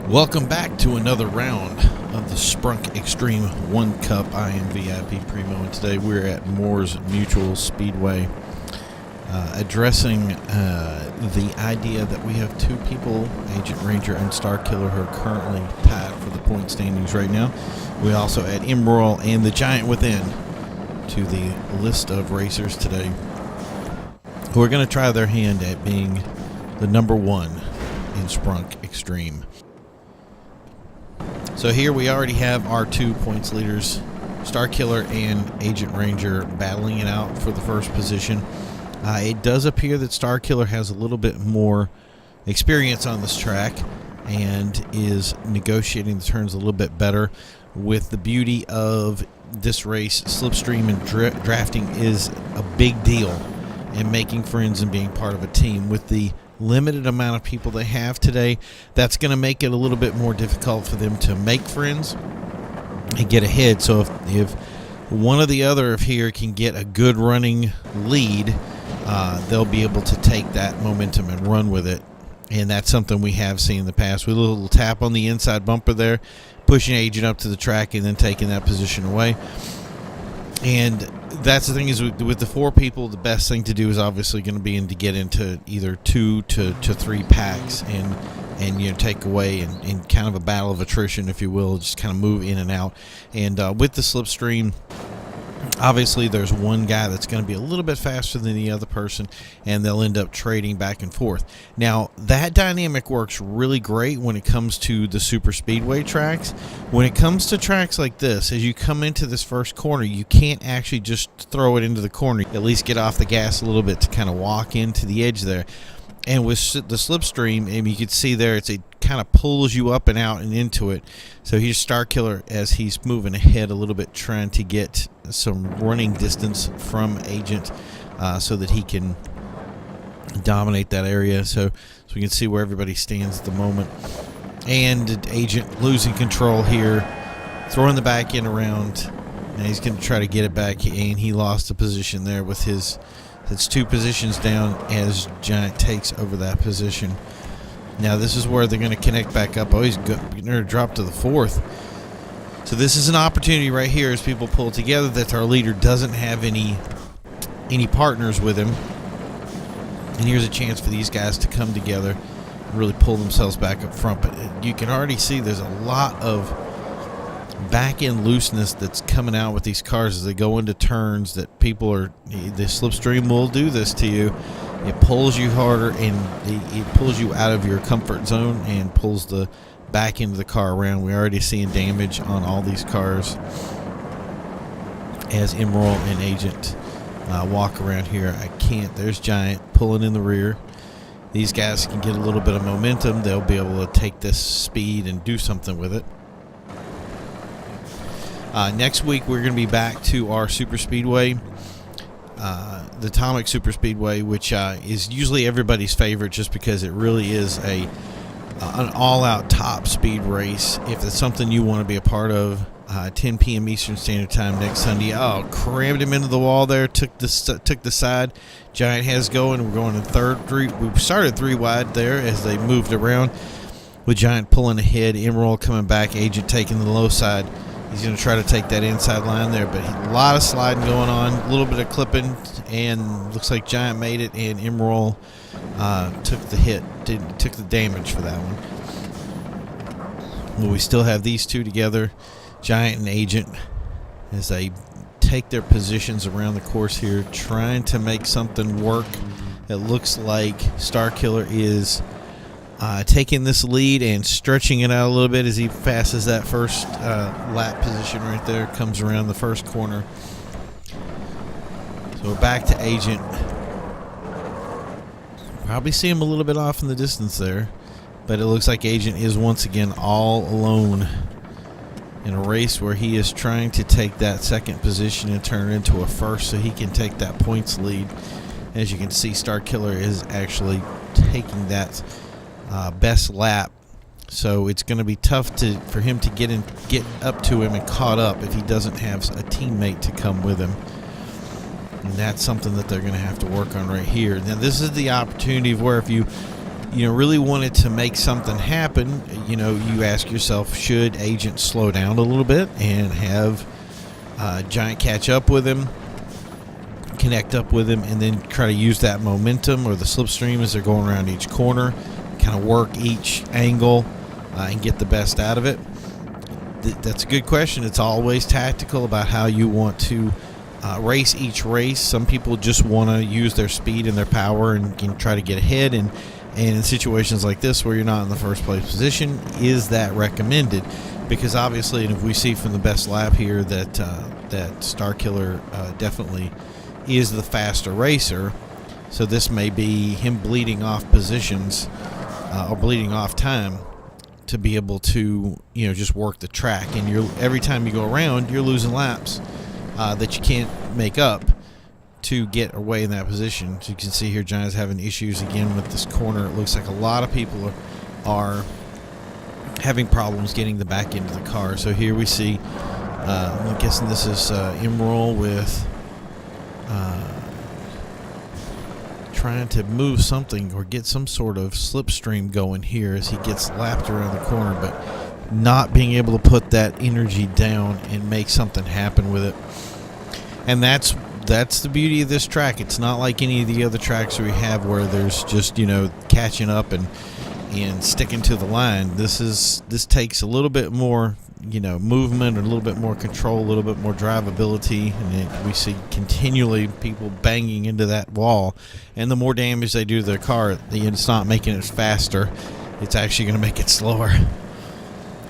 Welcome back to another round of the Sprunk Xtreme 1 Cup. I am VIPPrimo, and today we're at Moore's Mutual Speedway addressing the idea that we have two people, Agent Ranger and Star Killer, who are currently tied for the point standings right now. We also add Emerald and the Giant Within to the list of racers today who are going to try their hand at being the number one in Sprunk Xtreme. So here we already have our 2 points leaders, Star Killer and Agent Ranger, battling it out for the first position. It does appear that Star Killer has a little bit more experience on this track and is negotiating the turns a little bit better. With the beauty of this race, slipstream and drafting is a big deal, and making friends and being part of a team. With the limited amount of people they have today, that's going to make it a little bit more difficult for them to make friends and get ahead. So if one or the other of here can get a good running lead, they'll be able to take that momentum and run with it. And that's something we have seen in the past. With a little tap on the inside bumper there, pushing Agent up to the track and then taking that position away. And that's the thing, is with the 4 people, the best thing to do is obviously going to be to get into either 2 to 3 packs and take away and kind of a battle of attrition, if you will, just kind of move in and out. And with the slipstream, obviously there's one guy that's going to be a little bit faster than the other person, and they'll end up trading back and forth. Now, that dynamic works really great when it comes to the super speedway tracks. When it comes to tracks like this, as you come into this first corner, you can't actually just throw it into the corner. At least get off the gas a little bit to kind of walk into the edge there. And with the slipstream, and you can see there, it kind of pulls you up and out and into it. So here's Star Killer as he's moving ahead a little bit, trying to get some running distance from Agent so that he can dominate that area. So we can see where everybody stands at the moment. And Agent losing control here, throwing the back end around, and he's going to try to get it back, and he lost the position there with his... It's 2 positions down as Giant takes over that position. Now this is where they're going to connect back up. Oh, he's going to drop to the 4th. So this is an opportunity right here as people pull together that our leader doesn't have any partners with him. And here's a chance for these guys to come together and really pull themselves back up front. But you can already see there's a lot of back-end looseness that's coming out with these cars as they go into turns, that people are... The slipstream will do this to you. It pulls you harder, and it pulls you out of your comfort zone and pulls the back end of the car around. We're already seeing damage on all these cars as Emerald and Agent walk around here. There's Giant pulling in the rear. These guys can get a little bit of momentum. They'll be able to take this speed and do something with it. Next week, we're going to be back to our super speedway, the Atomic Super Speedway, which is usually everybody's favorite just because it really is an all-out top speed race. If it's something you want to be a part of, 10 p.m. Eastern Standard Time next Sunday. Oh, crammed him into the wall there, took the side. Giant has going. We're going in third. We started 3 wide there as they moved around, with Giant pulling ahead, Emerald coming back, Agent taking the low side. He's going to try to take that inside line there, but a lot of sliding going on, a little bit of clipping, and looks like Giant made it, and Emerald took the hit, took the damage for that one. Well, we still have these 2 together, Giant and Agent, as they take their positions around the course here, trying to make something work. It looks like Star Killer is taking this lead and stretching it out a little bit as he passes that first lap position right there, comes around the first corner. So we're back to Agent. Probably see him a little bit off in the distance there, but it looks like Agent is once again all alone in a race where he is trying to take that second position and turn it into a first so he can take that points lead. As you can see, Star Killer is actually taking that best lap, so it's going to be tough for him to get up to him and caught up if he doesn't have a teammate to come with him. And that's something that they're going to have to work on right here. Now, this is the opportunity of where if you really wanted to make something happen, you ask yourself, should Agent slow down a little bit and have Giant catch up with him, connect up with him, and then try to use that momentum or the slipstream as they're going around each corner, kind of work each angle and get the best out of it? That's a good question. It's always tactical about how you want to race each race. Some people just want to use their speed and their power and try to get ahead, and in situations like this where you're not in the first place position, is that recommended? Because obviously, and if we see from the best lap here that Starkiller definitely is the faster racer, so this may be him bleeding off positions or bleeding off time to be able to just work the track. And every time you go around, you're losing laps that you can't make up to get away in that position. So you can see here, Giant's having issues again with this corner. It looks like a lot of people are having problems getting the back end of the car. So here we see, I'm guessing this is Emerald with trying to move something or get some sort of slipstream going here as he gets lapped around the corner, but not being able to put that energy down and make something happen with it. And that's the beauty of this track. It's not like any of the other tracks we have where there's just catching up and sticking to the line. This takes a little bit more movement, or a little bit more control, a little bit more drivability, and we see continually people banging into that wall. And the more damage they do to their car, it's not making it faster, it's actually going to make it slower.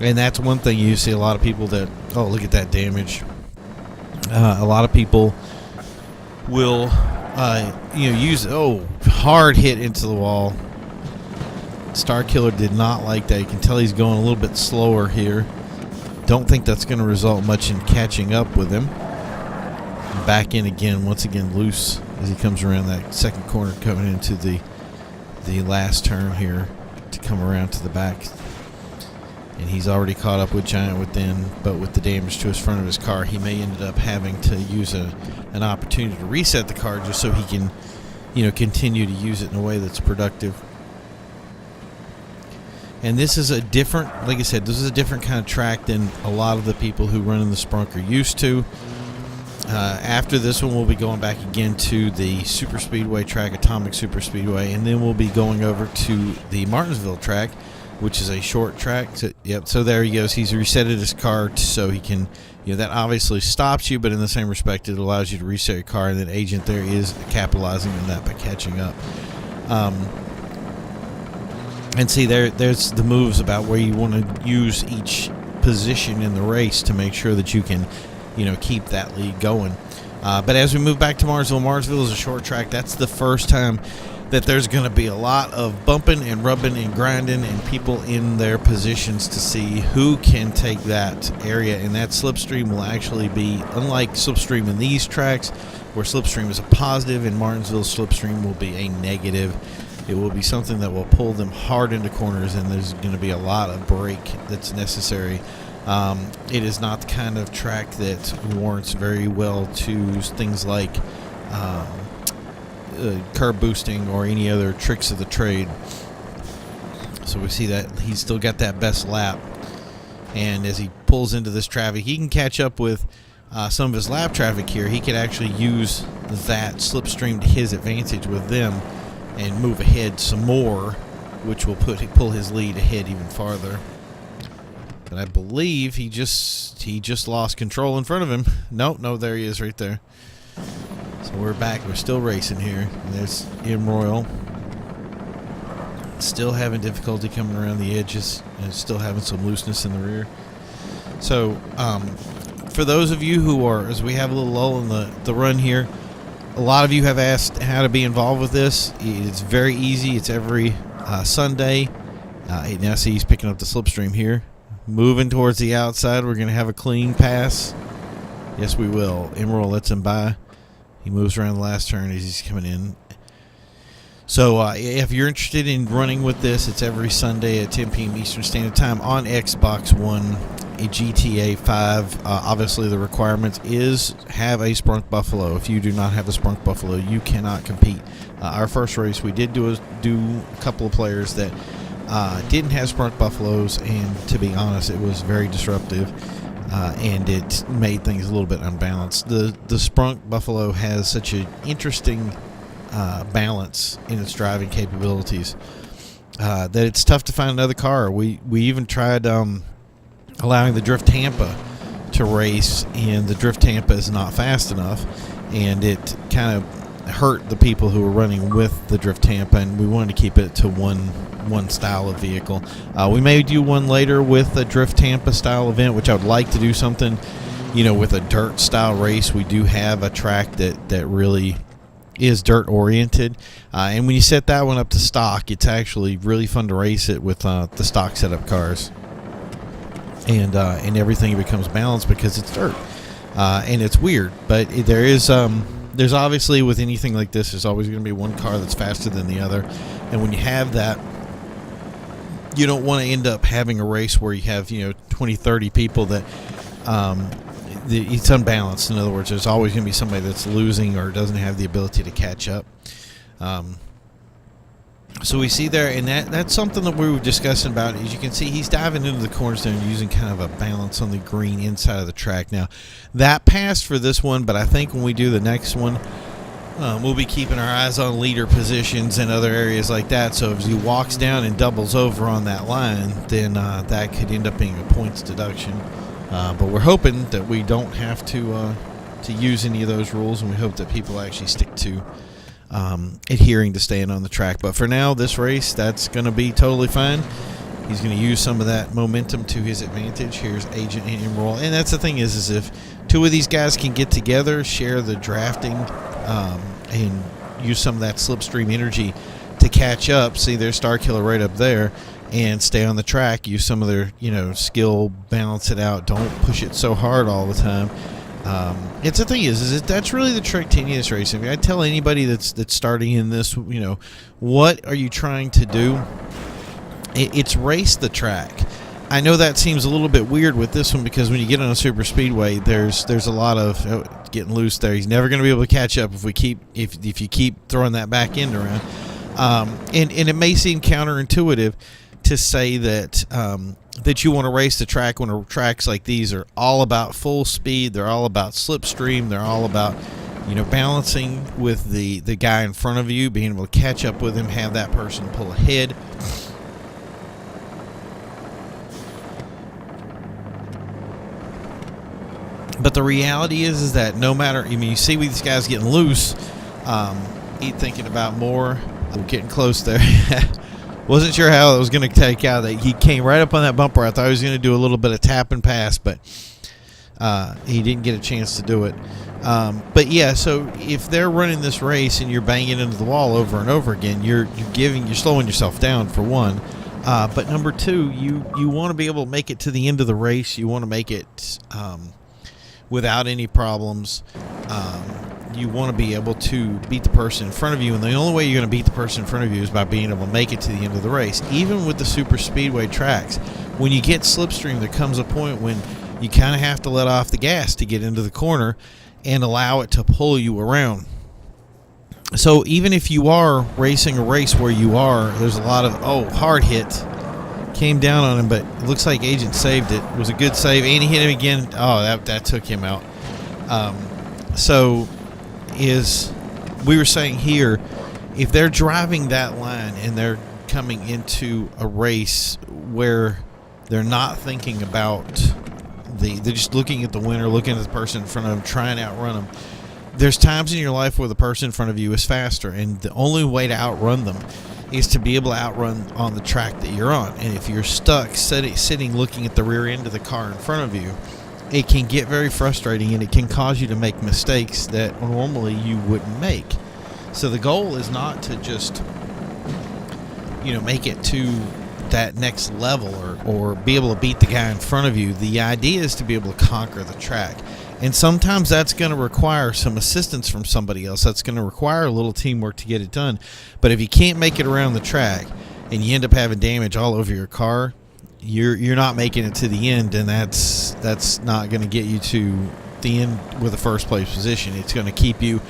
And that's one thing you see a lot of people that, oh, look at that damage. A lot of people will use hard hit into the wall. Starkiller did not like that. You can tell he's going a little bit slower here. Don't think that's going to result much in catching up with him. Back in again, once again loose as he comes around that second corner, coming into the last turn here to come around to the back. And he's already caught up with Giant but with the damage to his front of his car, he may end up having to use an opportunity to reset the car just so he can, continue to use it in a way that's productive. And this is a different, like I said, this is a different kind of track than a lot of the people who run in the Sprunk are used to. After this one, we'll be going back again to the Super Speedway track, Atomic Super Speedway, and then we'll be going over to the Martinsville track, which is a short track. So there he goes. He's resetted his car so he can, that obviously stops you, but in the same respect, it allows you to reset your car, and then Agent there is capitalizing on that by catching up. And see, there's the moves about where you want to use each position in the race to make sure that you can, keep that lead going. But as we move back to Martinsville is a short track. That's the first time that there's going to be a lot of bumping and rubbing and grinding and people in their positions to see who can take that area. And that slipstream will actually be, unlike slipstream in these tracks, where slipstream is a positive, in Martinsville slipstream will be a negative. It will be something that will pull them hard into corners, and there's going to be a lot of brake that's necessary. It is not the kind of track that warrants very well to things like curb boosting or any other tricks of the trade. So we see that he's still got that best lap, and as he pulls into this traffic, he can catch up with some of his lap traffic here. He could actually use that slipstream to his advantage with them and move ahead some more, which will pull his lead ahead even farther. But I believe he just lost control in front of him. No, there he is right there. So we're back. We're still racing here. And there's M Royal. Still having difficulty coming around the edges and still having some looseness in the rear. So for those of you who are, as we have a little lull in the run here, a lot of you have asked how to be involved with this. It's very easy. It's every Sunday. Now see, he's picking up the slipstream here. Moving towards the outside. We're going to have a clean pass. Yes, we will. Emerald lets him by. He moves around the last turn as he's coming in. So if you're interested in running with this, it's every Sunday at 10 p.m. Eastern Standard Time on Xbox One GTA 5, obviously the requirements is have a Sprunk Buffalo. If you do not have a Sprunk Buffalo, you cannot compete. Our first race, we did do a couple of players that didn't have Sprunk Buffaloes, and to be honest, it was very disruptive, and it made things a little bit unbalanced. The Sprunk Buffalo has such an interesting balance in its driving capabilities that it's tough to find another car. We even tried allowing the Drift Tampa to race, and the Drift Tampa is not fast enough, and it kind of hurt the people who were running with the Drift Tampa, and we wanted to keep it to one style of vehicle. We may do one later with a Drift Tampa style event, which I would like to do something, with a dirt style race. We do have a track that really is dirt oriented, and when you set that one up to stock, it's actually really fun to race it with the stock setup cars, and everything becomes balanced because it's dirt, and it's weird. But there's obviously, with anything like this, there's always going to be one car that's faster than the other, and when you have that, you don't want to end up having a race where you have 20, 30 people that it's unbalanced. In other words, there's always going to be somebody that's losing or doesn't have the ability to catch up. So we see there, and that's something that we were discussing about. As you can see, he's diving into the cornerstone using kind of a balance on the green inside of the track. Now, that passed for this one, but I think when we do the next one, we'll be keeping our eyes on leader positions and other areas like that. So if he walks down and doubles over on that line, then that could end up being a points deduction. But we're hoping that we don't have to use any of those rules, and we hope that people actually stick to adhering to staying on the track. But for now, this race, that's going to be totally fine. He's going to use some of that momentum to his advantage. Here's Agent and Emerald. And that's the thing is if two of these guys can get together, share the drafting, and use some of that slipstream energy to catch up. See, there's Starkiller right up there, and stay on the track. Use some of their skill, balance it out. Don't push it so hard all the time. It's the thing is that's really the trick to any of this racing. I tell anybody that's starting in this, what are you trying to do? It's race the track. I know that seems a little bit weird with this one, because when you get on a super speedway, there's a lot of getting loose there. He's never going to be able to catch up if you keep throwing that back end around. And it may seem counterintuitive to say that you want to race the track when tracks like these are all about full speed. They're all about slipstream. They're all about balancing with the guy in front of you, being able to catch up with him, have that person pull ahead. But the reality is that no matter, you see these guys getting loose, thinking about more. We're getting close there. Wasn't sure how it was going to take out. He came right up on that bumper. I thought he was going to do a little bit of tap and pass, but he didn't get a chance to do it. But yeah, so if they're running this race and you're banging into the wall over and over again, you're slowing yourself down, for one. But number two, you want to be able to make it to the end of the race. You want to make it without any problems. You want to be able to beat the person in front of you, and the only way you're going to beat the person in front of you is by being able to make it to the end of the race. Even with the super speedway tracks, when you get slipstream, there comes a point when you kind of have to let off the gas to get into the corner and allow it to pull you around. So even if you are racing a race where there's a lot of hard hit came down on him, but it looks like Agent saved it. It was a good save, and he hit him again. That took him out. So we were saying here, if they're driving that line and they're coming into a race where they're not thinking about they're just looking at the winner, looking at the person in front of them, trying to outrun them. There's times in your life where the person in front of you is faster, and the only way to outrun them is to be able to outrun on the track that you're on. And if you're stuck sitting looking at the rear end of the car in front of you, it can get very frustrating, and it can cause you to make mistakes that normally you wouldn't make. So the goal is not to just make it to that next level or be able to beat the guy in front of you. The idea is to be able to conquer the track. And sometimes that's going to require some assistance from somebody else. That's going to require a little teamwork to get it done. But if you can't make it around the track and you end up having damage all over your car, you're not making it to the end, and that's not going to get you to the end with a first place position. It's going to keep you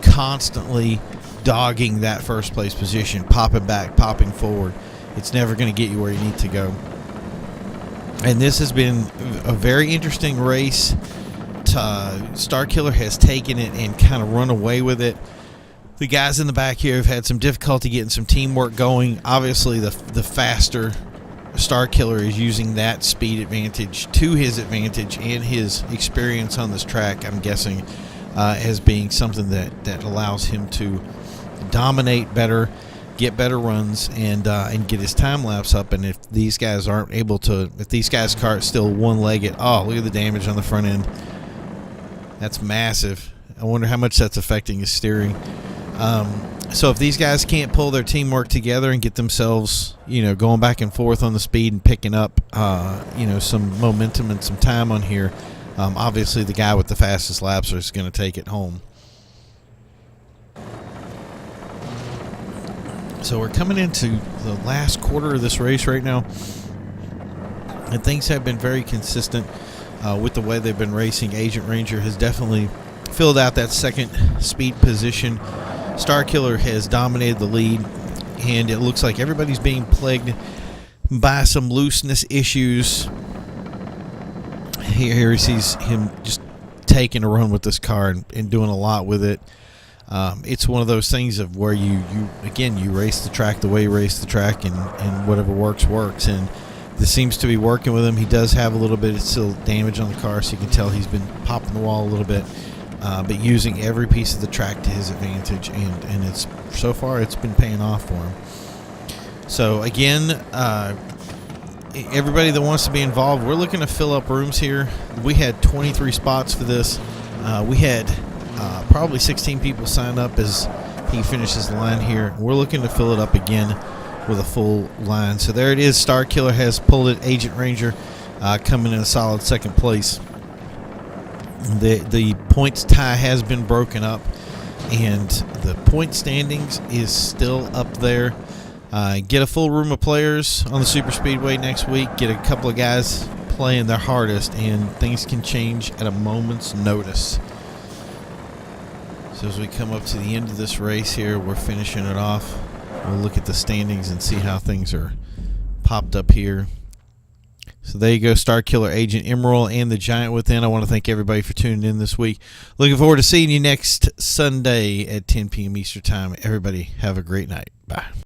constantly dogging that first place position, popping back, popping forward. It's never going to get you where you need to go. And this has been a very interesting race. Starkiller has taken it and kind of run away with it. The guys in the back here have had some difficulty getting some teamwork going. Obviously, the faster Starkiller is using that speed advantage to his advantage, and his experience on this track, I'm guessing, as being something that allows him to dominate better, get better runs, and get his time lapse up. And if these guys aren't able to, if these guys' car is still one-legged, oh, look at the damage on the front end. That's massive. I wonder how much that's affecting his steering. So if these guys can't pull their teamwork together and get themselves, going back and forth on the speed and picking up, some momentum and some time on here, obviously the guy with the fastest laps is going to take it home. So we're coming into the last quarter of this race right now, and things have been very consistent with the way they've been racing. Agent Ranger has definitely filled out that second speed position. Starkiller has dominated the lead, and it looks like everybody's being plagued by some looseness issues. Here he sees him just taking a run with this car and doing a lot with it. It's one of those things of where you race the track the way you race the track, and whatever works. And this seems to be working with him. He does have a little bit of still damage on the car, so you can tell he's been popping the wall a little bit. But using every piece of the track to his advantage, and it's so far it's been paying off for him. So again, everybody that wants to be involved, we're looking to fill up rooms here. We had 23 spots for this. We had probably 16 people sign up as he finishes the line here. We're looking to fill it up again with a full line. So there it is. Starkiller has pulled it. Agent Ranger coming in a solid second place. The points tie has been broken up, and the point standings is still up there. Get a full room of players on the Super Speedway next week. Get a couple of guys playing their hardest, and things can change at a moment's notice. So as we come up to the end of this race here, we're finishing it off. We'll look at the standings and see how things are popped up here. So there you go, Starkiller, Agent Emerald, and the Giant Within. I want to thank everybody for tuning in this week. Looking forward to seeing you next Sunday at 10 p.m. Eastern Time. Everybody have a great night. Bye.